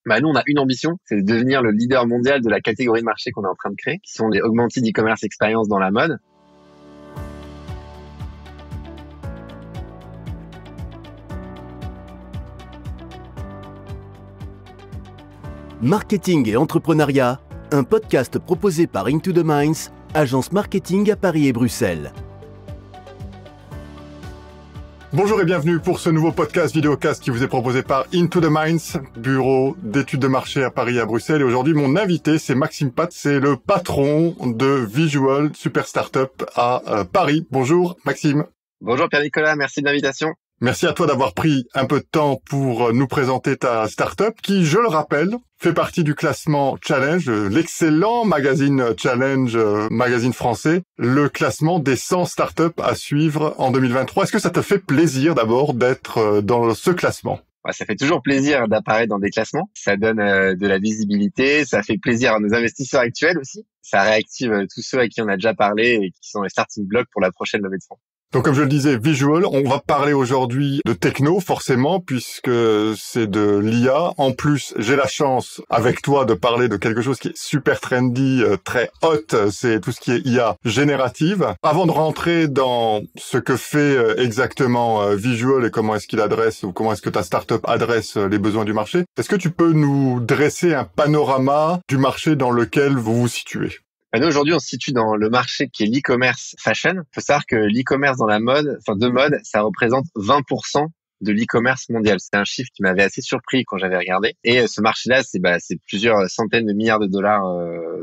Bah, nous, on a une ambition, c'est de devenir le leader mondial de la catégorie de marché qu'on est en train de créer, qui sont les Augmented e-commerce experience dans la mode. Marketing et entrepreneuriat, un podcast proposé par Into the Minds, agence marketing à Paris et Bruxelles. Bonjour et bienvenue pour ce nouveau podcast vidéocast qui vous est proposé par Into the Minds, bureau d'études de marché à Paris et à Bruxelles. Et aujourd'hui, mon invité, c'est Maxime Pat, c'est le patron de Visual, super startup à Paris. Bonjour Maxime. Bonjour Pierre-Nicolas, merci de l'invitation. Merci à toi d'avoir pris un peu de temps pour nous présenter ta startup qui, je le rappelle, fait partie du classement Challenge, l'excellent magazine Challenge, magazine français, le classement des 100 startups à suivre en 2023. Est-ce que ça te fait plaisir d'abord d'être dans ce classement ? Ça fait toujours plaisir d'apparaître dans des classements. Ça donne de la visibilité, ça fait plaisir à nos investisseurs actuels aussi. Ça réactive tous ceux à qui on a déjà parlé et qui sont les starting blocks pour la prochaine levée de fonds. Donc comme je le disais, Visual, on va parler aujourd'hui de techno forcément puisque c'est de l'IA. En plus, j'ai la chance avec toi de parler de quelque chose qui est super trendy, très hot, c'est tout ce qui est IA générative. Avant de rentrer dans ce que fait exactement Visual et comment est-ce qu'il adresse ou comment est-ce que ta startup adresse les besoins du marché, est-ce que tu peux nous dresser un panorama du marché dans lequel vous vous situez ? Nous, aujourd'hui, on se situe dans le marché qui est l'e-commerce fashion. Il faut savoir que l'e-commerce dans la mode, de mode, ça représente 20% de l'e-commerce mondial. C'est un chiffre qui m'avait assez surpris quand j'avais regardé. Et ce marché-là, c'est plusieurs centaines de milliards de dollars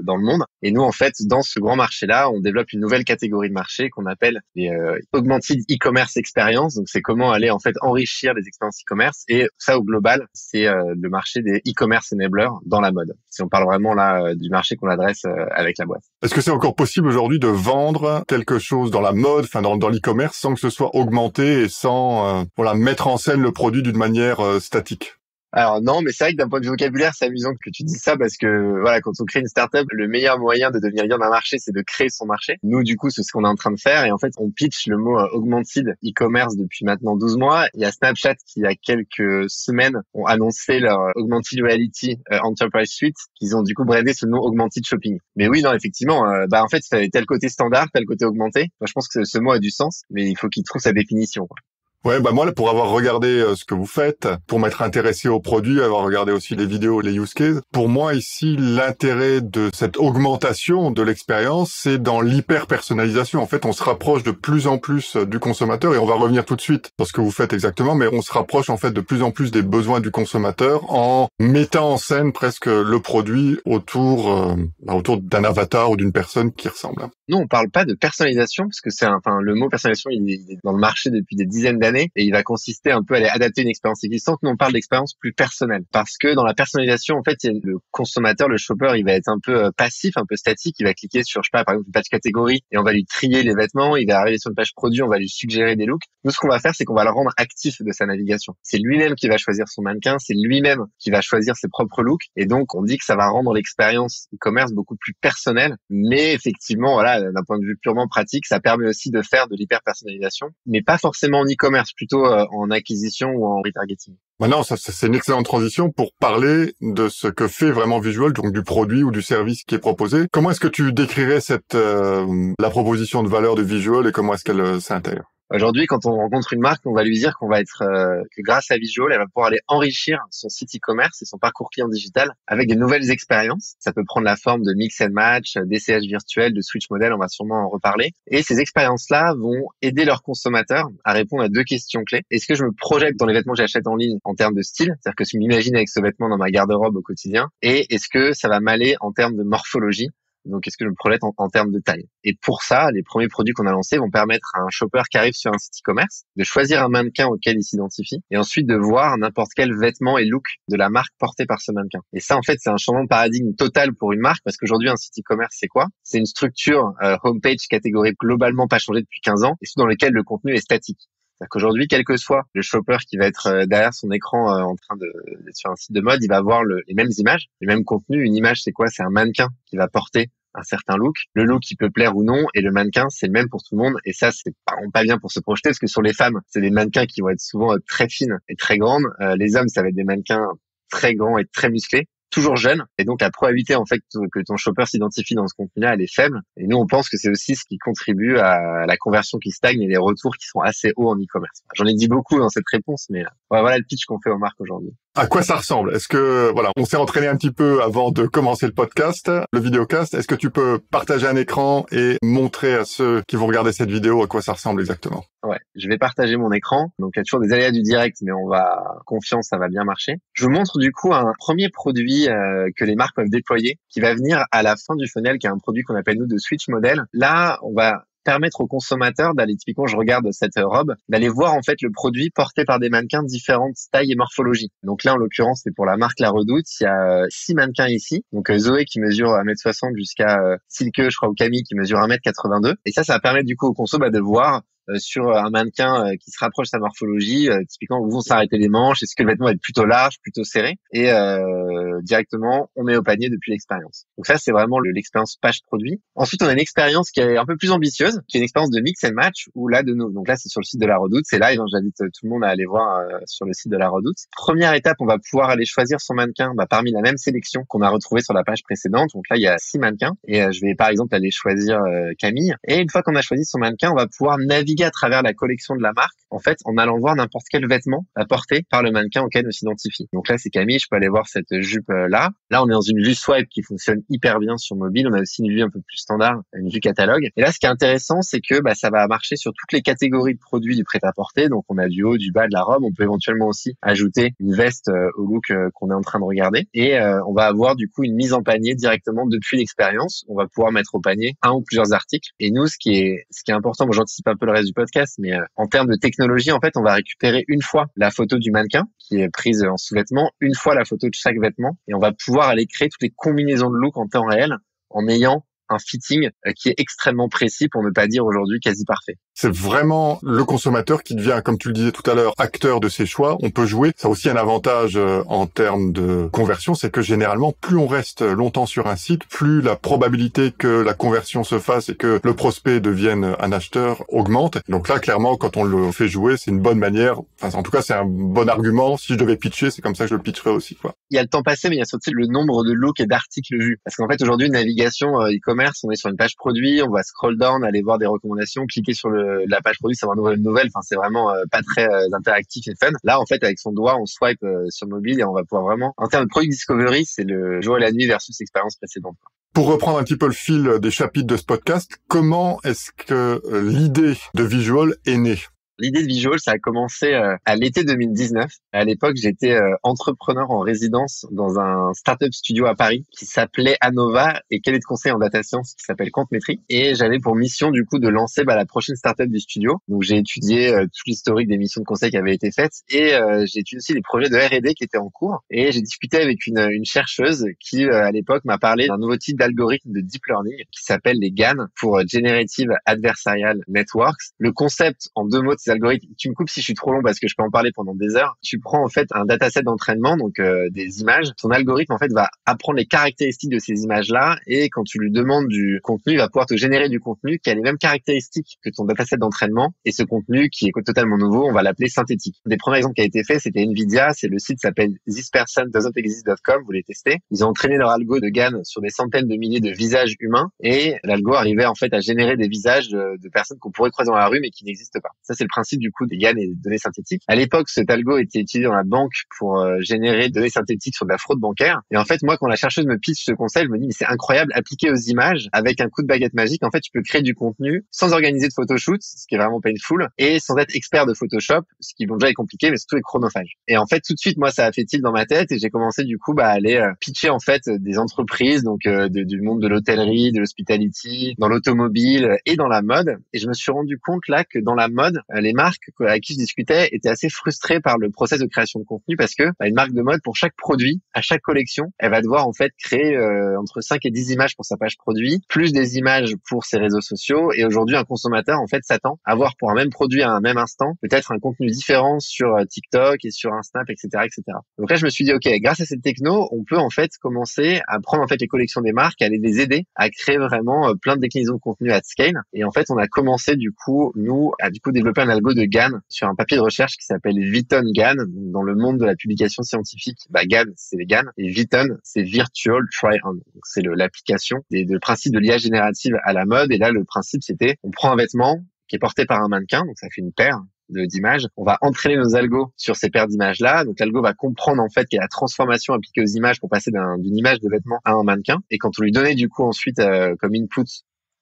dans le monde. Et nous, en fait, dans ce grand marché-là, on développe une nouvelle catégorie de marché qu'on appelle les Augmented e-commerce experience. Donc, c'est comment aller en fait enrichir les expériences e-commerce. Et ça, au global, c'est le marché des e-commerce enablers dans la mode. Si on parle vraiment là du marché qu'on adresse avec la boîte. Est-ce que c'est encore possible aujourd'hui de vendre quelque chose dans la mode, dans l'e-commerce, sans que ce soit augmenté et sans mettre en scène le produit d'une manière statique? Alors non, mais c'est vrai que d'un point de vue vocabulaire, c'est amusant que tu dises ça parce que voilà, quand on crée une startup, le meilleur moyen de devenir leader d'un marché, c'est de créer son marché. Nous, du coup, c'est ce qu'on est en train de faire et en fait, on pitch le mot augmented e-commerce depuis maintenant 12 mois. Il y a Snapchat qui, il y a quelques semaines, ont annoncé leur augmented reality enterprise suite qu'ils ont du coup brandé sous le nom augmented shopping. Mais oui, non, effectivement, en fait, ça tel côté standard, tel côté augmenté. Moi, je pense que ce mot a du sens, mais il faut qu'il trouve sa définition, quoi. Ouais, moi, pour avoir regardé ce que vous faites, pour m'être intéressé au produit, avoir regardé aussi les vidéos, les use cases, pour moi ici, l'intérêt de cette augmentation de l'expérience, c'est dans l'hyper-personnalisation. En fait, on se rapproche de plus en plus du consommateur et on va revenir tout de suite sur ce que vous faites exactement, mais on se rapproche en fait de plus en plus des besoins du consommateur en mettant en scène presque le produit autour d'un avatar ou d'une personne qui ressemble. Nous, on parle pas de personnalisation parce que le mot personnalisation, il est dans le marché depuis des dizaines d'années et il va consister un peu à aller adapter une expérience existante. Nous, on parle d'expérience plus personnelle parce que dans la personnalisation, en fait, le consommateur, le shopper, il va être un peu passif, un peu statique. Il va cliquer sur, par exemple, une page catégorie et on va lui trier les vêtements. Il va arriver sur une page produit, on va lui suggérer des looks. Nous, ce qu'on va faire, c'est qu'on va le rendre actif de sa navigation. C'est lui-même qui va choisir son mannequin, c'est lui-même qui va choisir ses propres looks et donc on dit que ça va rendre l'expérience e-commerce beaucoup plus personnelle. Mais effectivement, voilà, d'un point de vue purement pratique, ça permet aussi de faire de l'hyper-personnalisation, mais pas forcément en e-commerce, plutôt en acquisition ou en retargeting. Maintenant, ça, c'est une excellente transition pour parler de ce que fait vraiment Visual, donc du produit ou du service qui est proposé. Comment est-ce que tu décrirais la proposition de valeur de Visual et comment est-ce qu'elle s'intègre ? Aujourd'hui, quand on rencontre une marque, on va lui dire qu'on va être que grâce à Visual, elle va pouvoir aller enrichir son site e-commerce et son parcours client digital avec des nouvelles expériences. Ça peut prendre la forme de mix and match, d'essayage virtuel, de switch model, on va sûrement en reparler. Et ces expériences-là vont aider leurs consommateurs à répondre à deux questions clés. Est-ce que je me projette dans les vêtements que j'achète en ligne en termes de style? C'est-à-dire que je m'imagine avec ce vêtement dans ma garde-robe au quotidien. Et est-ce que ça va m'aller en termes de morphologie? Donc, est-ce que je me projette en termes de taille? Et pour ça, les premiers produits qu'on a lancés vont permettre à un shopper qui arrive sur un site e-commerce de choisir un mannequin auquel il s'identifie et ensuite de voir n'importe quel vêtement et look de la marque porté par ce mannequin. Et ça, en fait, c'est un changement de paradigme total pour une marque parce qu'aujourd'hui, un site e-commerce, c'est quoi? C'est une structure homepage catégorie globalement pas changée depuis 15 ans et dans lequel le contenu est statique. C'est-à-dire qu'aujourd'hui, quel que soit le shopper qui va être derrière son écran en train d'être sur un site de mode, il va avoir les mêmes images, les mêmes contenus. Une image, c'est quoi? C'est un mannequin qui va porter un certain look. Le look, il peut plaire ou non, et le mannequin, c'est le même pour tout le monde. Et ça, c'est pas bien pour se projeter, parce que sur les femmes, c'est des mannequins qui vont être souvent très fines et très grandes. Les hommes, ça va être des mannequins très grand et très musclé, toujours jeune, et donc la probabilité en fait que ton shopper s'identifie dans ce contenu-là, elle est faible. Et nous, on pense que c'est aussi ce qui contribue à la conversion qui stagne et les retours qui sont assez hauts en e-commerce. J'en ai dit beaucoup dans cette réponse, mais voilà le pitch qu'on fait aux marques aujourd'hui. À quoi ça ressemble? Est-ce que, voilà, on s'est entraîné un petit peu avant de commencer le podcast, le vidéocast. Est-ce que tu peux partager un écran et montrer à ceux qui vont regarder cette vidéo à quoi ça ressemble exactement? Ouais, je vais partager mon écran. Donc, il y a toujours des aléas du direct, mais confiance, ça va bien marcher. Je vous montre du coup un premier produit que les marques peuvent déployer, qui va venir à la fin du funnel, qui est un produit qu'on appelle nous de switch model. Là, on va permettre aux consommateurs d'aller, typiquement, je regarde cette robe, d'aller voir en fait le produit porté par des mannequins de différentes tailles et morphologies. Donc là, en l'occurrence, c'est pour la marque La Redoute. Il y a 6 mannequins ici. Donc Zoé qui mesure 1m60 jusqu'à Silke, je crois, ou Camille qui mesure 1m82. Et ça va permettre du coup aux conso de voir sur un mannequin qui se rapproche de sa morphologie, typiquement où vont s'arrêter les manches, est-ce que le vêtement va être plutôt large, plutôt serré, et directement on met au panier depuis l'expérience. Donc ça c'est vraiment l'expérience page produit. Ensuite on a une expérience qui est un peu plus ambitieuse, qui est une expérience de mix and match, où là donc là c'est sur le site de La Redoute, c'est live, j'invite tout le monde à aller voir sur le site de La Redoute. Première étape, on va pouvoir aller choisir son mannequin parmi la même sélection qu'on a retrouvée sur la page précédente. Donc là il y a 6 mannequins, et je vais par exemple aller choisir Camille, et une fois qu'on a choisi son mannequin, on va pouvoir naviguer à travers la collection de la marque, en fait, en allant voir n'importe quel vêtement porté par le mannequin auquel on s'identifie. Donc là, c'est Camille, je peux aller voir cette jupe-là. Là, on est dans une vue swipe qui fonctionne hyper bien sur mobile. On a aussi une vue un peu plus standard, une vue catalogue. Et là, ce qui est intéressant, c'est que ça va marcher sur toutes les catégories de produits du prêt-à-porter. Donc, on a du haut, du bas, de la robe. On peut éventuellement aussi ajouter une veste au look qu'on est en train de regarder. Et on va avoir du coup une mise en panier directement depuis l'expérience. On va pouvoir mettre au panier un ou plusieurs articles. Et nous, ce qui est important, moi j'anticipe un peu le reste du podcast, mais en termes de technologie, en fait, on va récupérer une fois la photo du mannequin qui est prise en sous-vêtement, une fois la photo de chaque vêtement, et on va pouvoir aller créer toutes les combinaisons de look en temps réel en ayant un fitting qui est extrêmement précis, pour ne pas dire aujourd'hui quasi parfait. C'est vraiment le consommateur qui devient, comme tu le disais tout à l'heure, acteur de ses choix. On peut jouer. Ça a aussi un avantage en termes de conversion, c'est que généralement, plus on reste longtemps sur un site, plus la probabilité que la conversion se fasse et que le prospect devienne un acheteur augmente. Donc là, clairement, quand on le fait jouer, c'est une bonne manière. Enfin, en tout cas, c'est un bon argument. Si je devais pitcher, c'est comme ça que je le pitcherais aussi, quoi. Il y a le temps passé, mais il y a surtout le nombre de looks et d'articles vus. Parce qu'en fait, aujourd'hui, navigation e-commerce, on est sur une page produit, on va scroll down, aller voir des recommandations, cliquer sur la page produit, savoir une nouvelle. Enfin, c'est vraiment pas très interactif et fun. Là, en fait, avec son doigt, on swipe sur mobile et on va pouvoir vraiment, en termes de product discovery, c'est le jour et la nuit versus l'expérience précédente. Pour reprendre un petit peu le fil des chapitres de ce podcast, comment est-ce que l'idée de Visual est née? L'idée de Visual, ça a commencé à l'été 2019. À l'époque, j'étais entrepreneur en résidence dans un startup studio à Paris qui s'appelait Anova et cabinet de conseil en data science qui s'appelle Quantmetric. Et j'avais pour mission du coup de lancer la prochaine startup du studio. Donc j'ai étudié tout l'historique des missions de conseil qui avaient été faites et j'ai étudié aussi les projets de R&D qui étaient en cours. Et j'ai discuté avec une chercheuse qui à l'époque m'a parlé d'un nouveau type d'algorithme de deep learning qui s'appelle les GAN pour Generative Adversarial Networks. Le concept en 2 mots, algorithmes, tu me coupes si je suis trop long parce que je peux en parler pendant des heures. Tu prends en fait un dataset d'entraînement, donc des images. Ton algorithme en fait va apprendre les caractéristiques de ces images-là et quand tu lui demandes du contenu, il va pouvoir te générer du contenu qui a les mêmes caractéristiques que ton dataset d'entraînement. Et ce contenu qui est totalement nouveau, on va l'appeler synthétique. Des premiers exemples qui a été fait, c'était Nvidia, c'est le site s'appelle thispersondoesn'texist.com, vous les testez. Ils ont entraîné leur algo de GAN sur des centaines de milliers de visages humains et l'algo arrivait en fait à générer des visages de personnes qu'on pourrait croiser dans la rue mais qui n'existent pas. Ça c'est le principe du coup des GAN et des données synthétiques. À l'époque, cet algo était utilisé dans la banque pour générer des données synthétiques sur de la fraude bancaire. Et en fait, moi, quand la chercheuse me pitch ce conseil, je me dis mais c'est incroyable, appliqué aux images avec un coup de baguette magique. En fait, tu peux créer du contenu sans organiser de photoshoot, ce qui est vraiment painful, et sans être expert de Photoshop, ce qui bon déjà est compliqué, mais surtout est chronophage. Et en fait, tout de suite, moi, ça a fait tilt dans ma tête et j'ai commencé du coup à aller pitcher en fait des entreprises, donc du monde de l'hôtellerie, de l'hospitality, dans l'automobile et dans la mode. Et je me suis rendu compte là que dans la mode, les marques avec qui je discutais étaient assez frustrées par le process de création de contenu parce que une marque de mode, pour chaque produit, à chaque collection, elle va devoir en fait créer entre 5 et 10 images pour sa page produit, plus des images pour ses réseaux sociaux. Et aujourd'hui, un consommateur en fait s'attend à voir pour un même produit à un même instant peut-être un contenu différent sur TikTok et sur un Snap, etc., etc. Donc là, je me suis dit, ok, grâce à cette techno, on peut en fait commencer à prendre en fait les collections des marques, à les aider à créer vraiment plein de déclinaisons de contenu at scale. Et en fait, on a commencé du coup, nous, à développer un algo de Gann sur un papier de recherche qui s'appelle Viton-Gann. Dans le monde de la publication scientifique, Gann, c'est les Gann, et Viton, c'est Virtual Try-On. Donc, c'est l'application des principes de l'IA générative à la mode. Et là, le principe, c'était, on prend un vêtement qui est porté par un mannequin, donc ça fait une paire d'images. On va entraîner nos algos sur ces paires d'images-là. Donc, l'algo va comprendre, en fait, qu'il y a la transformation appliquée aux images pour passer d'une image de vêtement à un mannequin. Et quand on lui donnait, du coup, ensuite, comme input,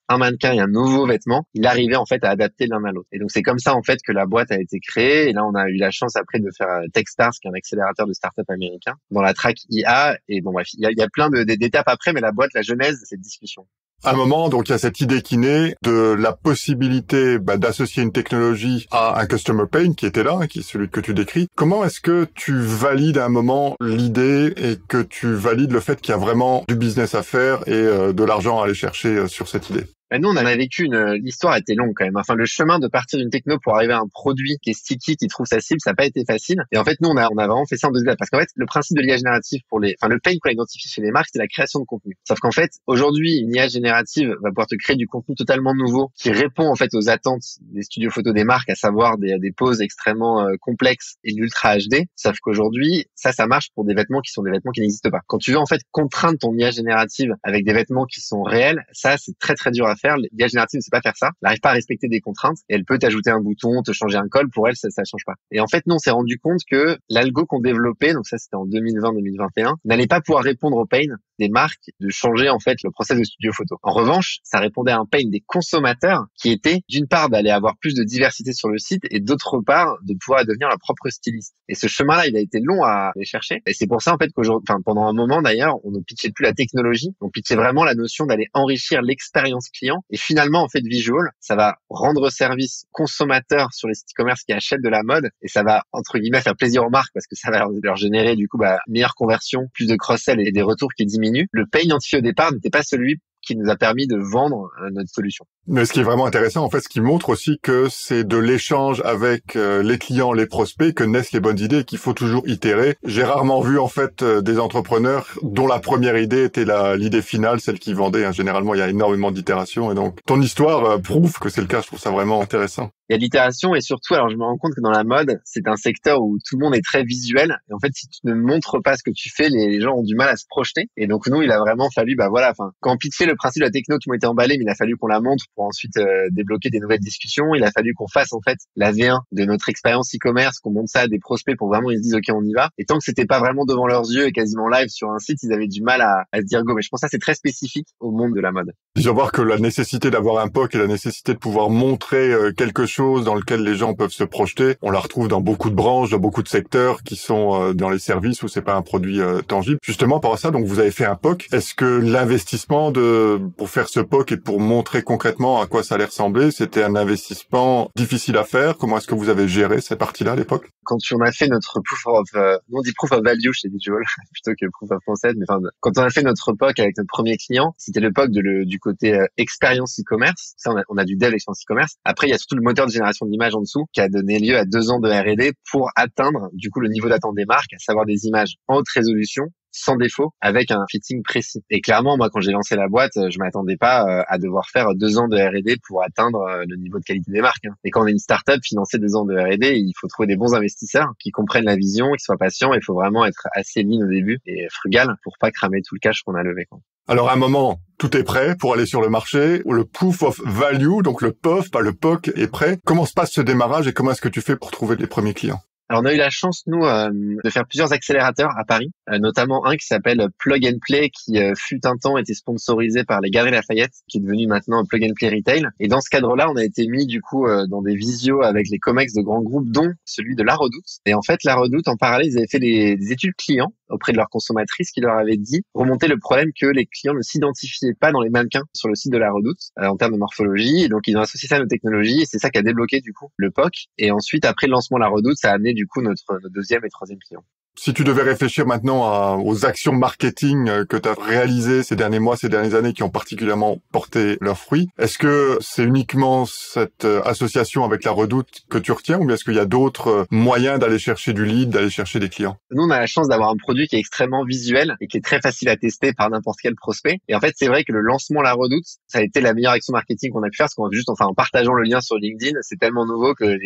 un mannequin et un nouveau vêtement, il arrivait en fait à adapter l'un à l'autre. Et donc c'est comme ça en fait que la boîte a été créée. Et là on a eu la chance après de faire Techstars, qui est un accélérateur de start-up américain, dans la track IA. Et bon bref, il y a plein d'étapes après, mais la boîte, la genèse, c'est cette discussion. À un moment, donc, il y a cette idée qui naît de la possibilité d'associer une technologie à un customer pain qui était là, qui est celui que tu décris. Comment est-ce que tu valides à un moment l'idée et que tu valides le fait qu'il y a vraiment du business à faire et de l'argent à aller chercher sur cette idée? Nous, on en a vécu l'histoire était longue quand même. Enfin, le chemin de partir d'une techno pour arriver à un produit qui est sticky, qui trouve sa cible, ça n'a pas été facile. Et en fait, nous, on a vraiment fait ça en 2 étapes. Parce qu'en fait, le principe de l'IA générative le pain qu'on a identifié chez les marques, c'est la création de contenu. Sauf qu'en fait, aujourd'hui, une IA générative va pouvoir te créer du contenu totalement nouveau qui répond en fait aux attentes des studios photos des marques, à savoir des poses extrêmement complexes et l'ultra HD. Sauf qu'aujourd'hui, ça marche pour des vêtements qui n'existent pas. Quand tu veux en fait contraindre ton IA générative avec des vêtements qui sont réels, ça, c'est très très dur à faire. L'IA générative ne sait pas faire ça. Elle n'arrive pas à respecter des contraintes et elle peut t'ajouter un bouton, te changer un col. Pour elle, ça change pas. Et en fait, nous, on s'est rendu compte que l'algo qu'on développait, donc ça, c'était en 2020-2021, n'allait pas pouvoir répondre au pain des marques de changer, en fait, le process de studio photo. En revanche, ça répondait à un pain des consommateurs qui était, d'une part, d'aller avoir plus de diversité sur le site et d'autre part, de pouvoir devenir leur propre styliste. Et ce chemin-là, il a été long à aller chercher. Et c'est pour ça, en fait, pendant un moment, d'ailleurs, on ne pitchait plus la technologie. On pitchait vraiment la notion d'aller enrichir l'expérience client. Et finalement, en fait, Visual, ça va rendre service consommateur sur les sites e-commerce qui achètent de la mode et ça va, entre guillemets, faire plaisir aux marques parce que ça va leur générer, du coup, meilleure conversion, plus de cross-sell et des retours qui diminuent. Le pain identifié au départ n'était pas celui qui nous a permis de vendre notre solution. Mais ce qui est vraiment intéressant, en fait, ce qui montre aussi que c'est de l'échange avec les clients, les prospects, que naissent les bonnes idées et qu'il faut toujours itérer. J'ai rarement vu, en fait, des entrepreneurs dont la première idée était l'idée finale, celle qui vendait. Généralement, il y a énormément d'itérations. Et donc, ton histoire prouve que c'est le cas. Je trouve ça vraiment intéressant. Il y a de l'itération et surtout, alors je me rends compte que dans la mode, c'est un secteur où tout le monde est très visuel. Et en fait, si tu ne montres pas ce que tu fais, les gens ont du mal à se projeter. Et donc, nous, il a vraiment fallu, quand on pitchait le principe de la techno, tout le monde était emballé, mais il a fallu qu'on la montre pour ensuite débloquer des nouvelles discussions. Il a fallu qu'on fasse, en fait, la V1 de notre expérience e-commerce, qu'on montre ça à des prospects pour vraiment ils se disent, OK, on y va. Et tant que c'était pas vraiment devant leurs yeux et quasiment live sur un site, ils avaient du mal à se dire go. Mais je pense que ça, c'est très spécifique au monde de la mode. Je veux voir que la nécessité d'avoir un POC et la nécessité de pouvoir montrer quelque chose dans lequel les gens peuvent se projeter, on la retrouve dans beaucoup de branches, dans beaucoup de secteurs qui sont dans les services où c'est pas un produit tangible. Justement, par ça, donc vous avez fait un POC. Est-ce que l'investissement pour faire ce POC et pour montrer concrètement à quoi ça allait ressembler, c'était un investissement difficile à faire? Comment est-ce que vous avez géré cette partie-là à l'époque? Quand on a fait notre on dit proof of value chez Visual plutôt que proof of concept, mais quand on a fait notre POC avec notre premier client, c'était le POC du côté expérience e-commerce. Ça, on a du dev expérience e-commerce. Après, il y a surtout le moteur de génération d'images en dessous qui a donné lieu à 2 ans de R&D pour atteindre du coup le niveau d'attente des marques, à savoir des images en haute résolution, sans défaut, avec un fitting précis. Et clairement, moi, quand j'ai lancé la boîte, je m'attendais pas à devoir faire 2 ans de R&D pour atteindre le niveau de qualité des marques. Et quand on est une start-up, financer 2 ans de R&D, il faut trouver des bons investisseurs qui comprennent la vision, qui soient patients. Il faut vraiment être assez lean au début et frugal pour pas cramer tout le cash qu'on a levé. Alors, à un moment, tout est prêt pour aller sur le marché. Le proof of value, donc le POF, pas le POC, est prêt. Comment se passe ce démarrage et comment est-ce que tu fais pour trouver les premiers clients? Alors, on a eu la chance, nous, de faire plusieurs accélérateurs à Paris, notamment un qui s'appelle Plug and Play, qui fut un temps était sponsorisé par les Galeries Lafayette, qui est devenu maintenant Plug and Play Retail. Et dans ce cadre-là, on a été mis du coup dans des visios avec les comex de grands groupes, dont celui de La Redoute. Et en fait, La Redoute, en parallèle, ils avaient fait des études clients auprès de leurs consommatrices qui leur avaient dit remonter le problème que les clients ne s'identifiaient pas dans les mannequins sur le site de La Redoute en termes de morphologie. Et donc, ils ont associé ça à nos technologies et c'est ça qui a débloqué du coup le POC. Et ensuite, après le lancement de La Redoute, ça a amené du coup notre 2e et 3e client. Si tu devais réfléchir maintenant aux actions marketing que tu as réalisées ces derniers mois, ces dernières années, qui ont particulièrement porté leurs fruits, est-ce que c'est uniquement cette association avec la Redoute que tu retiens, ou bien est-ce qu'il y a d'autres moyens d'aller chercher du lead, d'aller chercher des clients? Nous, on a la chance d'avoir un produit qui est extrêmement visuel et qui est très facile à tester par n'importe quel prospect. Et en fait, c'est vrai que le lancement La Redoute, ça a été la meilleure action marketing qu'on a pu faire, parce en partageant le lien sur LinkedIn, c'est tellement nouveau que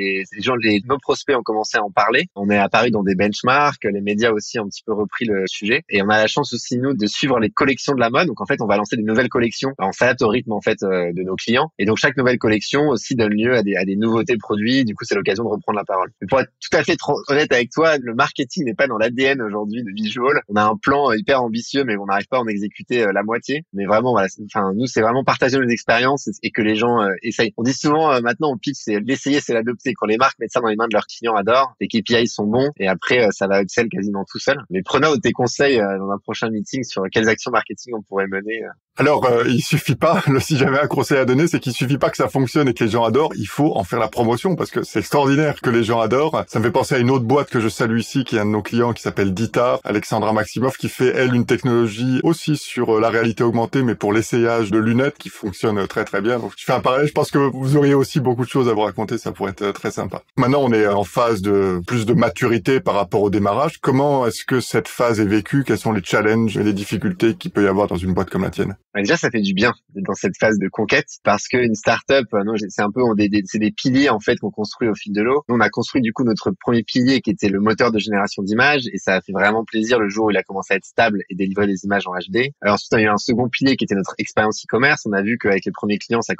nos prospects ont commencé à en parler. On est apparu dans des benchmarks, les médias aussi ont un petit peu repris le sujet. Et on a la chance aussi, nous, de suivre les collections de la mode. Donc, en fait, on va lancer des nouvelles collections. On s'adapte au rythme, en fait, de nos clients. Et donc, chaque nouvelle collection aussi donne lieu à des nouveautés de produits. Du coup, c'est l'occasion de reprendre la parole. Mais pour être tout à fait honnête avec toi, le marketing n'est pas dans l'ADN aujourd'hui de Visual. On a un plan hyper ambitieux, mais on n'arrive pas à en exécuter la moitié. Mais vraiment, voilà. Enfin, nous, c'est vraiment partager nos expériences et que les gens essayent. On dit souvent, maintenant, on pitch, c'est l'essayer, c'est l'adopter. Quand les marques mettent ça dans les mains de leurs clients, adorent. Les KPI sont bons. Et après, ça va upsell quasiment tout seul. Mais prenons tes conseils dans un prochain meeting sur quelles actions marketing on pourrait mener. Alors, il suffit pas, si j'avais un conseil à donner, c'est qu'il suffit pas que ça fonctionne et que les gens adorent, il faut en faire la promotion, parce que c'est extraordinaire que les gens adorent. Ça me fait penser à une autre boîte que je salue ici, qui est un de nos clients, qui s'appelle Dita, Alexandra Maximov, qui fait, elle, une technologie aussi sur la réalité augmentée, mais pour l'essayage de lunettes, qui fonctionne très très bien. Donc, je fais un parallèle, je pense que vous auriez aussi beaucoup de choses à vous raconter, ça pourrait être très sympa. Maintenant, on est en phase de plus de maturité par rapport au démarrage. Comment est-ce que cette phase est vécue? Quels sont les challenges et les difficultés qu'il peut y avoir dans une boîte comme la tienne? Déjà, ça fait du bien d'être dans cette phase de conquête, parce qu'une start-up, c'est un peu c'est des piliers en fait qu'on construit au fil de l'eau. Nous, on a construit du coup notre premier pilier qui était le moteur de génération d'images, et ça a fait vraiment plaisir le jour où il a commencé à être stable et délivrer des images en HD. Alors ensuite, il y a eu un second pilier qui était notre expérience e-commerce. On a vu qu'avec les premiers clients, ça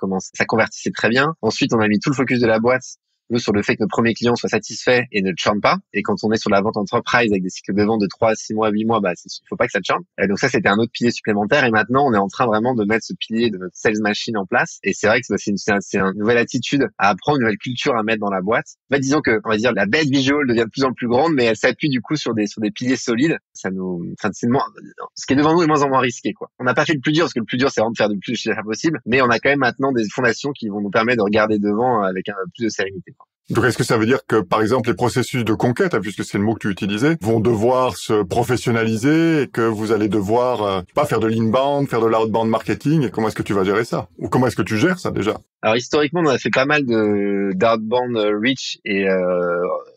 convertissait très bien. Ensuite, on a mis tout le focus de la boîte nous sur le fait que nos premiers clients soient satisfaits et ne churn pas. Et quand on est sur la vente entreprise avec des cycles de vente de 3 à 6 mois, 8 mois, il faut pas que ça churn. Et donc ça, c'était un autre pilier supplémentaire. Et maintenant, on est en train vraiment de mettre ce pilier de notre sales machine en place. Et c'est vrai que c'est une nouvelle attitude à apprendre, une nouvelle culture à mettre dans la boîte. Disons que, on va dire, la bête visual devient de plus en plus grande, mais elle s'appuie du coup sur des piliers solides. Ce qui est devant nous est moins en moins risqué, quoi. On n'a pas fait le plus dur, parce que le plus dur, c'est vraiment de faire du plus de chiffre possible. Mais on a quand même maintenant des fondations qui vont nous permettre de regarder devant avec un peu plus de sérénité. Donc, est-ce que ça veut dire que, par exemple, les processus de conquête, puisque c'est le mot que tu utilisais, vont devoir se professionnaliser et que vous allez devoir, pas faire de l'inbound, faire de l'outbound marketing, et comment est-ce que tu vas gérer ça? Ou comment est-ce que tu gères ça, déjà? Alors historiquement, on a fait pas mal d'outbound reach et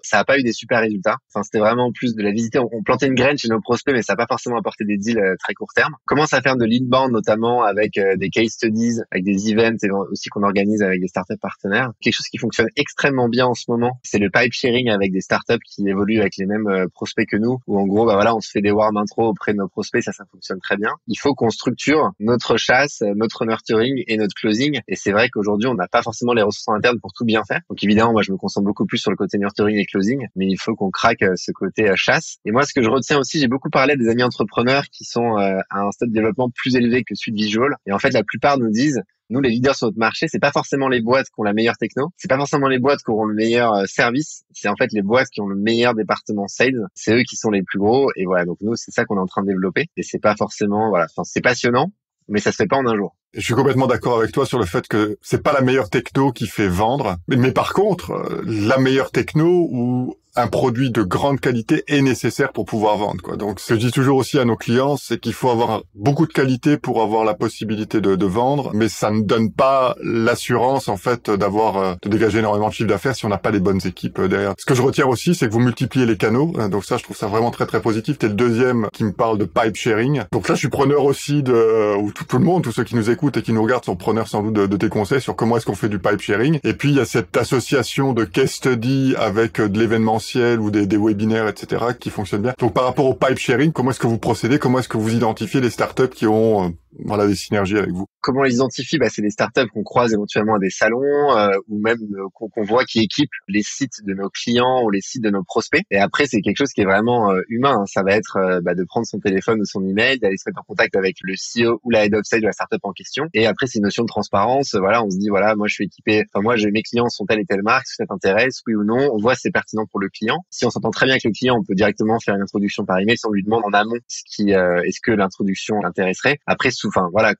ça a pas eu des super résultats. Enfin, c'était vraiment plus de la visite. On plantait une graine chez nos prospects, mais ça a pas forcément apporté des deals très court terme. On commence à faire de l'inbound, notamment avec des case studies, avec des events et aussi qu'on organise avec des startups partenaires. Quelque chose qui fonctionne extrêmement bien en ce moment, c'est le pipe sharing avec des startups qui évoluent avec les mêmes prospects que nous, où en gros, on se fait des warm intro auprès de nos prospects, ça fonctionne très bien. Il faut qu'on structure notre chasse, notre nurturing et notre closing. Et c'est vrai qu'aujourd'hui, on n'a pas forcément les ressources internes pour tout bien faire. Donc évidemment, moi, je me concentre beaucoup plus sur le côté nurturing et closing, mais il faut qu'on craque ce côté chasse. Et moi, ce que je retiens aussi, j'ai beaucoup parlé des amis entrepreneurs qui sont à un stade de développement plus élevé que celui de Visual. Et en fait, la plupart nous disent, nous, les leaders sur notre marché, c'est pas forcément les boîtes qui ont la meilleure techno, c'est pas forcément les boîtes qui auront le meilleur service, c'est en fait les boîtes qui ont le meilleur département sales, c'est eux qui sont les plus gros. Et voilà, donc nous, c'est ça qu'on est en train de développer. Et c'est pas forcément, c'est passionnant, mais ça se fait pas en un jour. Je suis complètement d'accord avec toi sur le fait que c'est pas la meilleure techno qui fait vendre, mais par contre, la meilleure techno ou un produit de grande qualité est nécessaire pour pouvoir vendre, quoi. Donc, ce que je dis toujours aussi à nos clients, c'est qu'il faut avoir beaucoup de qualité pour avoir la possibilité de vendre, mais ça ne donne pas l'assurance, en fait, de dégager énormément de chiffre d'affaires si on n'a pas les bonnes équipes derrière. Ce que je retiens aussi, c'est que vous multipliez les canaux. Donc ça, je trouve ça vraiment très, très positif. T'es le deuxième qui me parle de pipe sharing. Donc là, je suis preneur aussi ou tout le monde, tous ceux qui nous écoutent et qui nous regardent sont preneurs sans doute de tes conseils sur comment est-ce qu'on fait du pipe sharing. Et puis, il y a cette association de case study avec de l'événementiel ou des webinaires, etc., qui fonctionnent bien. Donc, par rapport au pipe sharing, comment est-ce que vous procédez? Comment est-ce que vous identifiez les startups qui ont des synergies avec vous? Comment on les identifie? C'est des startups qu'on croise éventuellement à des salons ou même qu'on voit qui équipent les sites de nos clients ou les sites de nos prospects. Et après, c'est quelque chose qui est vraiment humain. Ça va être de prendre son téléphone ou son email, d'aller se mettre en contact avec le CEO ou la head of sales de la startup en question. Et après, c'est une notion de transparence. On se dit, moi, je suis équipé. Mes clients sont telle et telle marque. Si ça t'intéresse, oui ou non. On voit si c'est pertinent pour le client. Si on s'entend très bien avec le client, on peut directement faire une introduction par email. Si on lui demande en amont est-ce que l'introduction l'intéresserait. Après,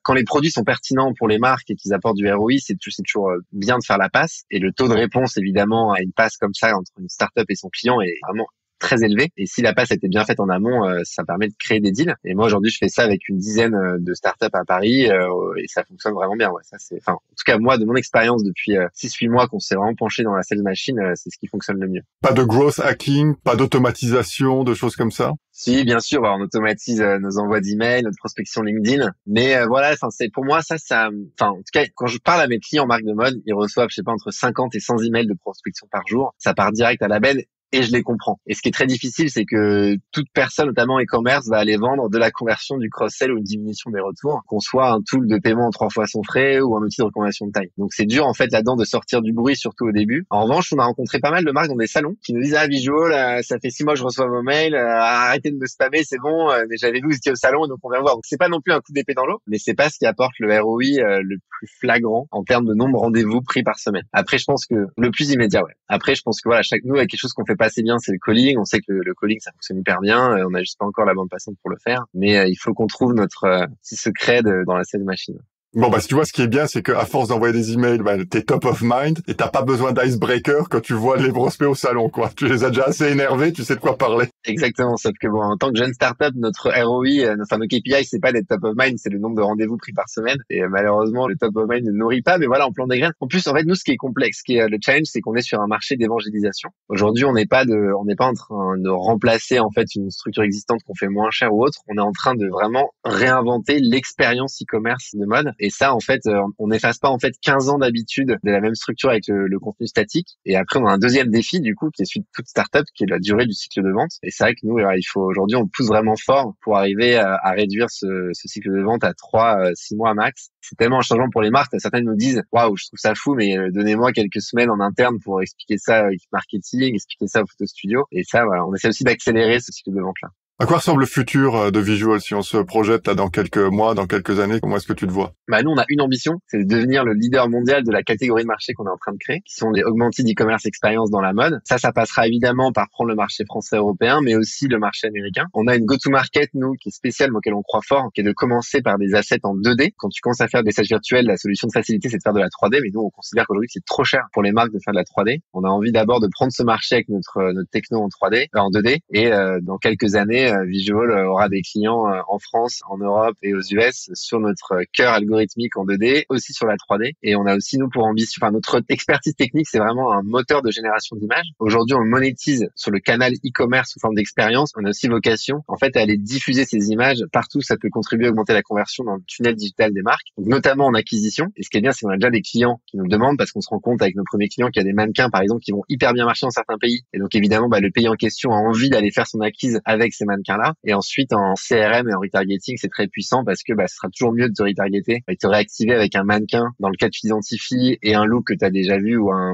quand les produits sont pertinents pour les marques et qu'ils apportent du ROI, c'est toujours bien de faire la passe. Et le taux de réponse, évidemment, à une passe comme ça entre une startup et son client est vraiment très élevé. Et si la passe a été bien faite en amont, ça permet de créer des deals. Et moi, aujourd'hui, je fais ça avec une dizaine de startups à Paris et ça fonctionne vraiment bien. Ouais, ça c'est, enfin, en tout cas, moi, de mon expérience depuis 6-8 mois qu'on s'est vraiment penché dans la sales machine, c'est ce qui fonctionne le mieux. Pas de growth hacking, pas d'automatisation, de choses comme ça? Si, bien sûr, on automatise nos envois d'emails, notre prospection LinkedIn. Mais voilà, enfin, c'est pour moi enfin, en tout cas, quand je parle à mes clients en marque de mode, ils reçoivent, je sais pas, entre 50 et 100 emails de prospection par jour. Ça part direct à la benne. Et je les comprends. Et ce qui est très difficile, c'est que toute personne, notamment e-commerce, va aller vendre de la conversion, du cross-sell ou une diminution des retours, qu'on soit un tool de paiement en 3 fois son frais ou un outil de recommandation de taille. Donc c'est dur en fait là-dedans de sortir du bruit, surtout au début. En revanche, on a rencontré pas mal de marques dans des salons qui nous disent Visual, ça fait 6 mois que je reçois vos mails, arrêtez de me spammer, c'est bon. Mais j'avais vu que vous étiez au salon, donc on vient voir. Donc c'est pas non plus un coup d'épée dans l'eau, mais c'est pas ce qui apporte le ROI le plus flagrant en termes de nombre de rendez-vous pris par semaine. Après, je pense que le plus immédiat, ouais. Après, je pense que voilà, nous, avec quelque chose qu'on fait pas assez bien, c'est le calling. On sait que le calling, ça fonctionne hyper bien. On n'a juste pas encore la bande passante pour le faire. Mais il faut qu'on trouve notre petit secret dans la sales machine. Bon, bah, si tu vois, ce qui est bien, c'est qu'à force d'envoyer des emails, bah, t'es top of mind et t'as pas besoin d'icebreaker quand tu vois les prospects au salon, quoi. Tu les as déjà assez énervés, tu sais de quoi parler. Exactement. Sauf que bon, en tant que jeune startup, notre ROI, enfin, nos KPI, c'est pas d'être top of mind, c'est le nombre de rendez-vous pris par semaine. Et malheureusement, le top of mind ne nourrit pas, mais voilà, on plante des graines. En plus, en fait, nous, ce qui est complexe, ce qui est le challenge, c'est qu'on est sur un marché d'évangélisation. Aujourd'hui, on n'est pas en train de remplacer, en fait, une structure existante qu'on fait moins cher ou autre. On est en train de vraiment réinventer l'expérience e-commerce de mode. Et ça, en fait, on n'efface pas en fait 15 ans d'habitude de la même structure avec le contenu statique. Et après, on a un deuxième défi du coup qui est celui de toute startup, qui est la durée du cycle de vente. Et c'est vrai que nous, il faut aujourd'hui, on pousse vraiment fort pour arriver à réduire ce cycle de vente à 3-6 mois max. C'est tellement un changement pour les marques. Certaines nous disent, waouh, je trouve ça fou, mais donnez-moi quelques semaines en interne pour expliquer ça au marketing, expliquer ça au photo studio. Et ça, voilà, on essaie aussi d'accélérer ce cycle de vente là. À quoi ressemble le futur de Visual si on se projette là dans quelques mois, dans quelques années? Comment est-ce que tu te vois? Nous, on a une ambition, c'est de devenir le leader mondial de la catégorie de marché qu'on est en train de créer, qui sont les augmented e-commerce experience dans la mode. Ça passera évidemment par prendre le marché français européen, mais aussi le marché américain. On a une go-to-market, nous, qui est spéciale, auquel on croit fort, qui est de commencer par des assets en 2D. Quand tu commences à faire des stages virtuels, la solution de facilité, c'est de faire de la 3D, mais nous, on considère qu'aujourd'hui, c'est trop cher pour les marques de faire de la 3D. On a envie d'abord de prendre ce marché avec notre techno en 3D, en 2D, et dans quelques années, Visual aura des clients en France, en Europe et aux US sur notre cœur algorithmique en 2D, aussi sur la 3D. Et on a aussi, nous, pour ambition, enfin, notre expertise technique, c'est vraiment un moteur de génération d'images. Aujourd'hui, on le monétise sur le canal e-commerce sous forme d'expérience. On a aussi vocation, en fait, à aller diffuser ces images partout. Ça peut contribuer à augmenter la conversion dans le tunnel digital des marques, donc notamment en acquisition. Et ce qui est bien, c'est qu'on a déjà des clients qui nous le demandent parce qu'on se rend compte avec nos premiers clients qu'il y a des mannequins, par exemple, qui vont hyper bien marcher dans certains pays. Et donc, évidemment, le pays en question a envie d'aller faire son acquise avec ces mannequins-là. Et ensuite, en CRM et en retargeting, c'est très puissant parce que ce sera toujours mieux de te retargeter et de te réactiver avec un mannequin dans lequel tu t'identifies et un look que tu as déjà vu ou un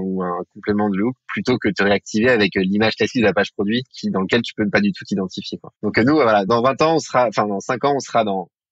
complément de look plutôt que de te réactiver avec l'image classique de la page produit dans lequel tu peux pas du tout t'identifier, quoi. Donc nous, voilà, dans 20 ans, dans 5 ans, on sera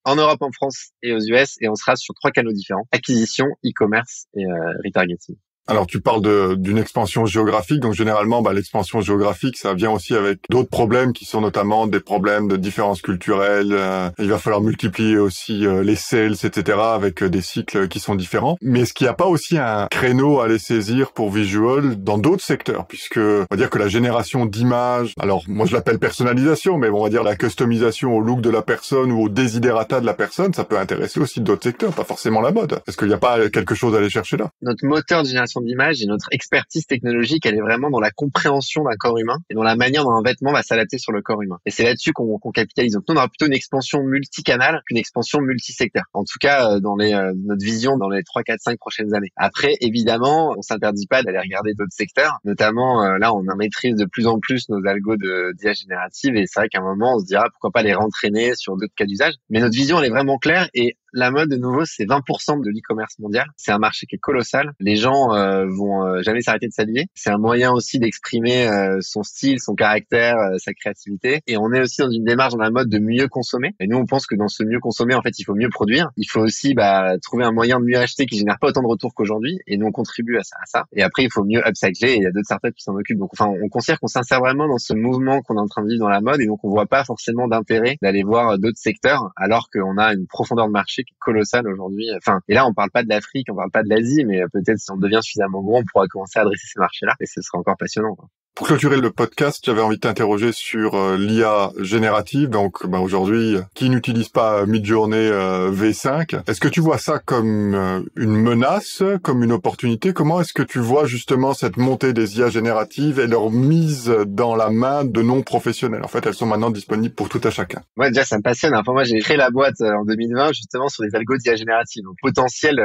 en Europe, en France et aux US et on sera sur 3 canaux différents: acquisition, e-commerce et retargeting. Alors, tu parles d'une expansion géographique. Donc, généralement, l'expansion géographique, ça vient aussi avec d'autres problèmes qui sont notamment des problèmes de différences culturelles. Il va falloir multiplier aussi les sales, etc., avec des cycles qui sont différents. Mais est-ce qu'il n'y a pas aussi un créneau à aller saisir pour Visual dans d'autres secteurs? Puisque, on va dire que la génération d'images, alors, moi, je l'appelle personnalisation, mais on va dire la customisation au look de la personne ou au desiderata de la personne, ça peut intéresser aussi d'autres secteurs, pas forcément la mode. Est-ce qu'il n'y a pas quelque chose à aller chercher là? Notre moteur de génération d'image et notre expertise technologique, elle est vraiment dans la compréhension d'un corps humain et dans la manière dont un vêtement va s'adapter sur le corps humain. Et c'est là-dessus qu'on capitalise. Donc nous, on aura plutôt une expansion multicanale qu'une expansion multisecteur. En tout cas, dans notre vision dans les 3, 4, 5 prochaines années. Après, évidemment, on s'interdit pas d'aller regarder d'autres secteurs. Notamment, là, on maîtrise de plus en plus nos algos d'IA générative et c'est vrai qu'à un moment, on se dira pourquoi pas les rentraîner sur d'autres cas d'usage. Mais notre vision, elle est vraiment claire et la mode, de nouveau, c'est 20% de l'e-commerce mondial. C'est un marché qui est colossal. Les gens vont jamais s'arrêter de s'habiller. C'est un moyen aussi d'exprimer son style, son caractère, sa créativité. Et on est aussi dans une démarche dans la mode de mieux consommer. Et nous, on pense que dans ce mieux consommer, en fait, il faut mieux produire. Il faut aussi trouver un moyen de mieux acheter qui génère pas autant de retours qu'aujourd'hui. Et nous, on contribue à ça. Et après, il faut mieux upcycler. Et il y a d'autres startups qui s'en occupent. Donc, on considère qu'on s'insère vraiment dans ce mouvement qu'on est en train de vivre dans la mode. Et donc, on voit pas forcément d'intérêt d'aller voir d'autres secteurs, alors qu'on a une profondeur de marché qui est colossale aujourd'hui. Enfin, et là, on parle pas de l'Afrique, on parle pas de l'Asie, mais peut-être si on devient suffisamment gros, on pourra commencer à adresser ces marchés-là et ce sera encore passionnant, quoi. Pour clôturer le podcast, j'avais envie de t'interroger sur l'IA générative. Donc aujourd'hui, qui n'utilise pas Midjourney V5? Est-ce que tu vois ça comme une menace, comme une opportunité? Comment est-ce que tu vois justement cette montée des IA génératives et leur mise dans la main de non-professionnels? En fait, elles sont maintenant disponibles pour tout à chacun. Moi, déjà, ça me passionne. Enfin, moi, j'ai créé la boîte en 2020 justement sur les algos d'IA générative. Donc, potentiel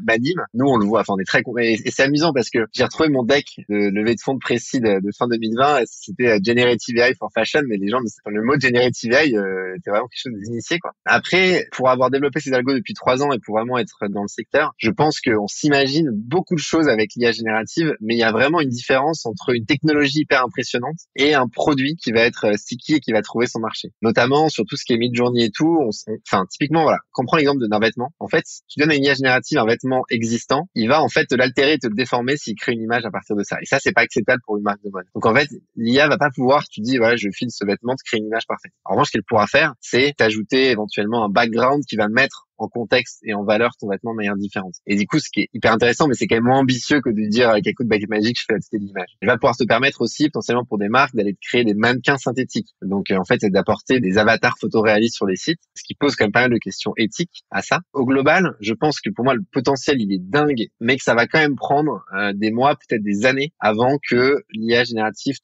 m'anime. Nous, on le voit. Enfin, on est très et c'est amusant parce que j'ai retrouvé mon deck de levée de fonds précis de fin 2020. C'était Generative AI for Fashion, mais les gens, le mot Generative AI était vraiment quelque chose d'initié, quoi. Après, pour avoir développé ces algos depuis 3 ans et pour vraiment être dans le secteur, je pense qu'on s'imagine beaucoup de choses avec l'IA générative, mais il y a vraiment une différence entre une technologie hyper impressionnante et un produit qui va être sticky et qui va trouver son marché. Notamment sur tout ce qui est Midjourney et tout. Enfin, typiquement, voilà. On prend l'exemple d'un vêtement. En fait, tu donnes à une IA générative un vêtement existant, il va en fait te l'altérer et te le déformer s'il crée une image à partir de ça. Et ça, c'est pas acceptable pour une marque de mode. Donc en fait, l'IA va pas pouvoir, tu dis, voilà, je file ce vêtement, te créer une image parfaite. En revanche, ce qu'elle pourra faire, c'est t'ajouter éventuellement un background qui va mettre en contexte et en valeur ton vêtement de manière différente. Et du coup, ce qui est hyper intéressant, mais c'est quand même moins ambitieux que de dire avec un coup de baguette magique, je fais la totalité de l'image. Il va pouvoir te permettre aussi, potentiellement pour des marques, d'aller te créer des mannequins synthétiques. Donc, en fait, c'est d'apporter des avatars photoréalistes sur les sites, ce qui pose quand même pas mal de questions éthiques à ça. Au global, je pense que pour moi, le potentiel, il est dingue, mais que ça va quand même prendre des mois, peut-être des années, avant que l'IA générative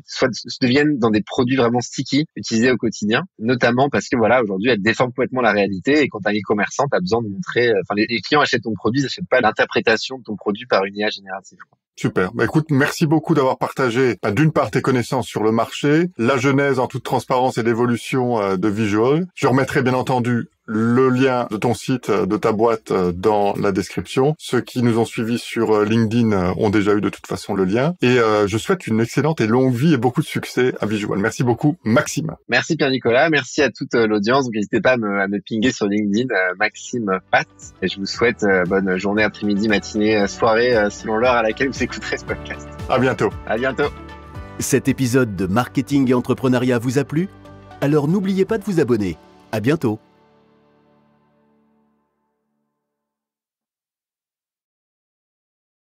soit devienne dans des produits vraiment sticky, utilisés au quotidien, notamment parce que voilà, aujourd'hui, elle déforme complètement la réalité et quand t'as e-commerçant, tu as besoin de montrer, les clients achètent ton produit, ils n'achètent pas l'interprétation de ton produit par une IA générative. Super. Écoute, merci beaucoup d'avoir partagé d'une part tes connaissances sur le marché, la genèse en toute transparence et l'évolution de Visual. Je remettrai bien entendu le lien de ton site, de ta boîte dans la description. Ceux qui nous ont suivis sur LinkedIn ont déjà eu de toute façon le lien. Et je souhaite une excellente et longue vie et beaucoup de succès à Visual. Merci beaucoup, Maxime. Merci Pierre-Nicolas. Merci à toute l'audience. Donc n'hésitez pas à me pinguer sur LinkedIn, Maxime Pat. Et je vous souhaite bonne journée, après-midi, matinée, soirée, selon l'heure à laquelle vous écouterez ce podcast. À bientôt. À bientôt. Cet épisode de Marketing et Entrepreneuriat vous a plu? Alors n'oubliez pas de vous abonner. À bientôt.